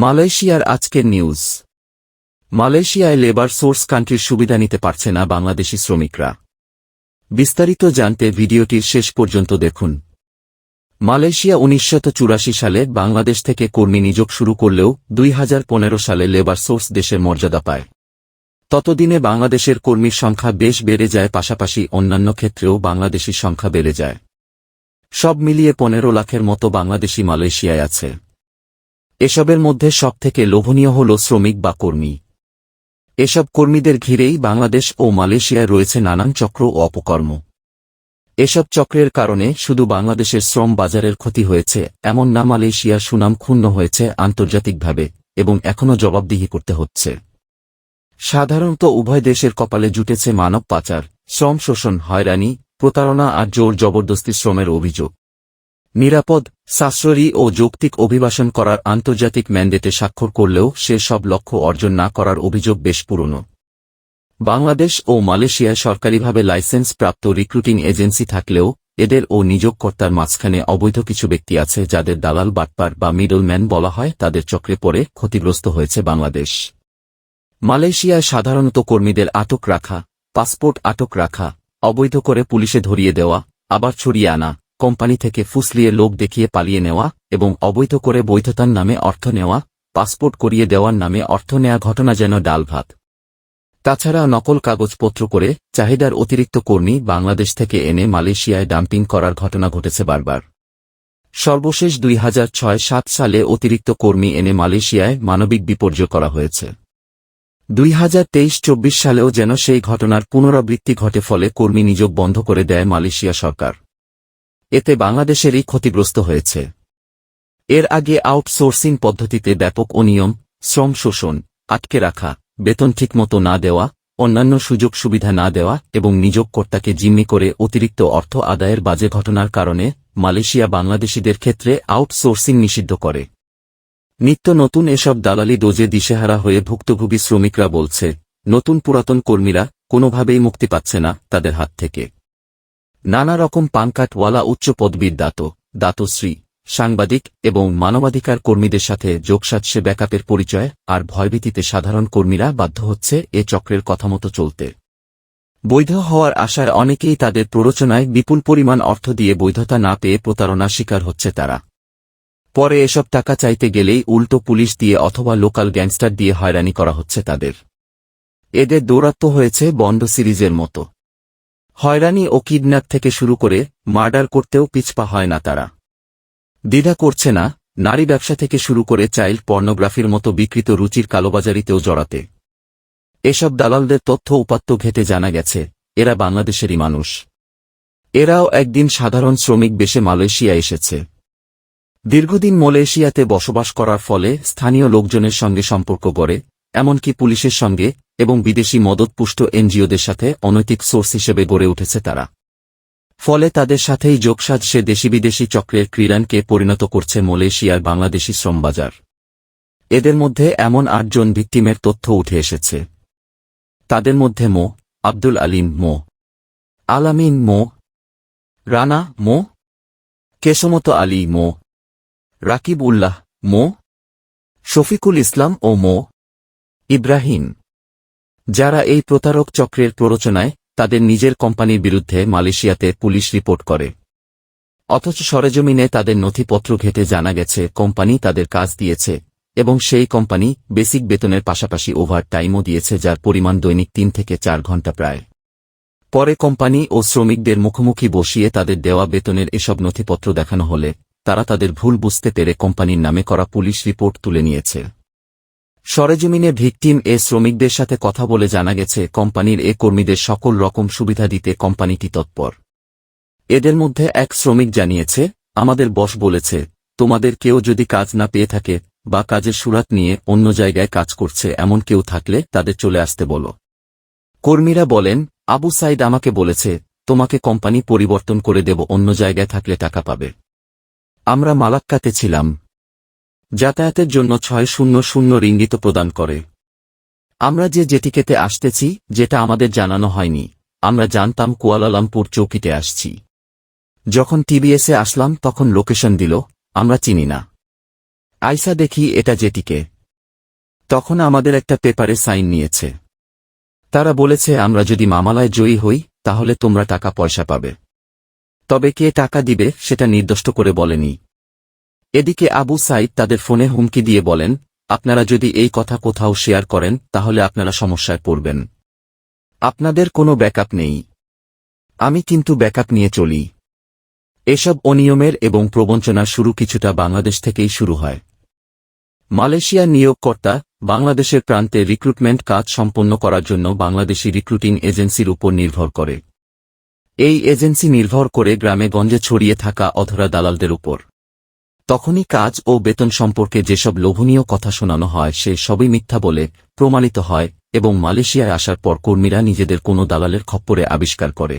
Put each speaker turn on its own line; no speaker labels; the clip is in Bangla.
মালয়েশিয়ার আজকের নিউজ। মালয়েশিয়ায় লেবার সোর্স কান্ট্রির সুবিধা নিতে পারছে না বাংলাদেশি শ্রমিকরা। বিস্তারিত জানতে ভিডিওটির শেষ পর্যন্ত দেখুন। মালয়েশিয়া 1984 সালে বাংলাদেশ থেকে কর্মী নিয়োগ শুরু করলেও 2015 সালে লেবার সোর্স দেশের মর্যাদা পায়। ততদিনে বাংলাদেশের কর্মীর সংখ্যা বেশ বেড়ে যায়, পাশাপাশি অন্যান্য ক্ষেত্রেও বাংলাদেশি সংখ্যা বেড়ে যায়। সব মিলিয়ে 15 লাখের মতো বাংলাদেশি মালয়েশিয়ায় আছে। এসবের মধ্যে সবথেকে লোভনীয় হল শ্রমিক বা কর্মী। এসব কর্মীদের ঘিরেই বাংলাদেশ ও মালয়েশিয়ায় রয়েছে নানান চক্র ও অপকর্ম। এসব চক্রের কারণে শুধু বাংলাদেশের শ্রম বাজারের ক্ষতি হয়েছে এমন না, মালয়েশিয়ার সুনাম ক্ষুণ্ণ হয়েছে আন্তর্জাতিকভাবে এবং এখনও জবাবদিহি করতে হচ্ছে। সাধারণত উভয় দেশের কপালে জুটেছে মানব পাচার, শ্রম শোষণ, হয়রানি, প্রতারণা আর জোর জবরদস্তি শ্রমের অভিযোগ। নিরাপদ, সাশ্রয়ী ও যৌক্তিক অভিবাসন করার আন্তর্জাতিক ম্যান্ডেটে স্বাক্ষর করলেও সে সব লক্ষ্য অর্জন না করার অভিযোগ বেশ পুরনো। বাংলাদেশ ও মালয়েশিয়ায় সরকারিভাবে লাইসেন্স প্রাপ্ত রিক্রুটিং এজেন্সি থাকলেও এদের ও নিয়োগকর্তার মাঝখানে অবৈধ কিছু ব্যক্তি আছে যাদের দালাল, বাটপার বা মিডলম্যান বলা হয়। তাদের চক্রে পড়ে ক্ষতিগ্রস্ত হয়েছে বাংলাদেশ। মালয়েশিয়ায় সাধারণত কর্মীদের আটক রাখা, পাসপোর্ট আটক রাখা, অবৈধ করে পুলিশে ধরিয়ে দেওয়া, আবার ছড়িয়ে আনা, কোম্পানি থেকে ফুসলিয়ে লোক দেখিয়ে পালিয়ে নেওয়া এবং অবৈধ করে বৈধতার নামে অর্থ নেওয়া, পাসপোর্ট করিয়ে দেওয়ার নামে অর্থ নেয়া ঘটনা যেন ডাল ভাত। তাছাড়া নকল কাগজপত্র করে চাহিদার অতিরিক্ত কর্মী বাংলাদেশ থেকে এনে মালয়েশিয়ায় ডাম্পিং করার ঘটনা ঘটেছে বারবার। সর্বশেষ 2006-07 সালে অতিরিক্ত কর্মী এনে মালয়েশিয়ায় মানবিক বিপর্যয় করা হয়েছে। 2023-24 সালেও যেন সেই ঘটনার পুনরাবৃত্তি ঘটে, ফলে কর্মী নিয়োগ বন্ধ করে দেয় মালয়েশিয়া সরকার। এতে বাংলাদেশেরই ক্ষতিগ্রস্ত হয়েছে। এর আগে আউটসোর্সিং পদ্ধতিতে ব্যাপক অনিয়ম, শ্রম শোষণ, আটকে রাখা, বেতন ঠিকমতো না দেওয়া, অন্যান্য সুযোগ সুবিধা না দেওয়া এবং নিয়োগকর্তাকে জিম্মি করে অতিরিক্ত অর্থ আদায়ের বাজে ঘটনার কারণে মালয়েশিয়া বাংলাদেশিদের ক্ষেত্রে আউটসোর্সিং নিষিদ্ধ করে। নিত্য নতুন এসব দালালি ডোজে দিশেহারা হয়ে ভুক্তভোগী শ্রমিকরা বলছে, নতুন পুরাতন কর্মীরা কোনোভাবেই মুক্তি পাচ্ছে না তাদের হাত থেকে। নানা রকম পানকাটওয়ালা উচ্চ পদবীর দাতশ্রী, সাংবাদিক এবং মানবাধিকার কর্মীদের সাথে যোগসাজশে ব্যাকআপের পরিচয় আর ভয়ভীতিতে সাধারণ কর্মীরা বাধ্য হচ্ছে এ চক্রের কথামতো চলতে। বৈধ হওয়ার আশায় অনেকেই তাদের প্ররোচনায় বিপুল পরিমাণ অর্থ দিয়ে বৈধতা না পেয়ে প্রতারণার শিকার হচ্ছে তারা। পরে এসব টাকা চাইতে গেলেই উল্টো পুলিশ দিয়ে অথবা লোকাল গ্যাংস্টার দিয়ে হয়রানি করা হচ্ছে তাদের। এদের দৌরাত্ম্য হয়েছে বন্ড সিরিজের মতো। হয়রানি ও কিডন্যাপ থেকে শুরু করে মার্ডার করতেও পিছপা হয় না তারা। দ্বিধা করছে না নারী ব্যবসা থেকে শুরু করে চাইল্ড পর্নোগ্রাফির মতো বিকৃত রুচির কালোবাজারিতেও জড়াতে। এসব দালালদের তথ্য উপাত্ত ঘেঁটে জানা গেছে এরা বাংলাদেশেরই মানুষ। এরাও একদিন সাধারণ শ্রমিক বেশে মালয়েশিয়া এসেছে। দীর্ঘদিন মালয়েশিয়াতে বসবাস করার ফলে স্থানীয় লোকজনের সঙ্গে সম্পর্ক গড়ে, এমনকি পুলিশের সঙ্গে এবং বিদেশি মদতপুষ্ট এনজিওদের সাথে অনৈতিক সোর্স হিসেবে গড়ে উঠেছে তারা। ফলে তাদের সাথেই যোগসাজশে দেশি বিদেশি চক্রের ক্রীড়ানকে পরিণত করছে মালয়েশিয়ার বাংলাদেশি শ্রমবাজার। এদের মধ্যে এমন 8 জন ভিকটিমের তথ্য উঠে এসেছে। তাদের মধ্যে মো, আব্দুল আলিম মো, আলামিন মো, রানা মো, কেশমত আলী মো, রাকিব উল্লাহ মো, শফিকুল ইসলাম ও মো ইব্রাহিম, যারা এই প্রতারক চক্রের প্ররোচনায় তাদের নিজের কোম্পানির বিরুদ্ধে মালয়েশিয়াতে পুলিশ রিপোর্ট করে। অথচ সরেজমিনে তাদের নথিপত্র ঘেঁটে জানা গেছে কোম্পানি তাদের কাজ দিয়েছে এবং সেই কোম্পানি বেসিক বেতনের পাশাপাশি ওভার টাইমও দিয়েছে, যার পরিমাণ দৈনিক 3 থেকে 4 ঘণ্টা প্রায়। পরে কোম্পানি ও শ্রমিকদের মুখোমুখি বসিয়ে তাদের দেওয়া বেতনের এসব নথিপত্র দেখানো হলে তারা তাদের ভুল বুঝতে পেরে কোম্পানির নামে করা পুলিশ রিপোর্ট তুলে নিয়েছে। সরেজমিনে ভিকটিম শ্রমিকদের সাথে কথা বলে জানা গেছে কোম্পানির কর্মীদের সকল রকম সুবিধা দিতে কোম্পানিটি তৎপর। এদের মধ্যে এক শ্রমিক জানিয়েছে, আমাদের বস বলেছে, তোমাদের কেউ যদি কাজ না পেয়ে থাকে বা কাজের সুরাত নিয়ে অন্য জায়গায় কাজ করছে এমন কেউ থাকলে তাদের চলে আসতে বলো। কর্মীরা বলেন, আবু সাইদ আমাকে বলেছে তোমাকে কোম্পানি পরিবর্তন করে দেব, অন্য জায়গায় থাকলে টাকা পাবে। আমরা মালাক্কাতে ছিলাম। যাতায়াতের জন্য 600 রিঙ্গিত প্রদান করে। আমরা যে জেটিকেতে আসতেছি যেটা আমাদের জানানো হয়নি, আমরা জানতাম কুয়ালালামপুর চৌকিতে আসছি। যখন টিবিএসে আসলাম তখন লোকেশন দিল, আমরা চিনি না। আইসা দেখি এটা জেটিকে। তখন আমাদের একটা পেপারে সাইন নিয়েছে। তারা বলেছে আমরা যদি মামলায় জয়ী হই তাহলে তোমরা টাকা পয়সা পাবে, তবে কে টাকা দিবে সেটা নির্দিষ্ট করে বলেনি। এদিকে আবু সাইদ তাদের ফোনে হুমকি দিয়ে বলেন, আপনারা যদি এই কথা কোথাও শেয়ার করেন তাহলে আপনারা সমস্যায় পড়বেন। আপনাদের কোনো ব্যাকআপ নেই। আমি কিন্তু ব্যাকআপ নিয়ে চলি। এসব অনিয়মের এবং প্রবঞ্চনার শুরু কিছুটা বাংলাদেশ থেকেই শুরু হয়। মালয়েশিয়ার নিয়োগকর্তা বাংলাদেশের প্রান্তে রিক্রুটমেন্ট কাজ সম্পন্ন করার জন্য বাংলাদেশি রিক্রুটিং এজেন্সির উপর নির্ভর করে। এই এজেন্সি নির্ভর করে গ্রামে গঞ্জে ছড়িয়ে থাকা অধরা দালালদের উপর। তখনই কাজ ও বেতন সম্পর্কে যেসব লোভনীয় কথা শোনানো হয় সে সবই মিথ্যা বলে প্রমাণিত হয় এবং মালয়েশিয়ায় আসার পর কর্মীরা নিজেদের কোনো দালালের খপ্পরে আবিষ্কার করে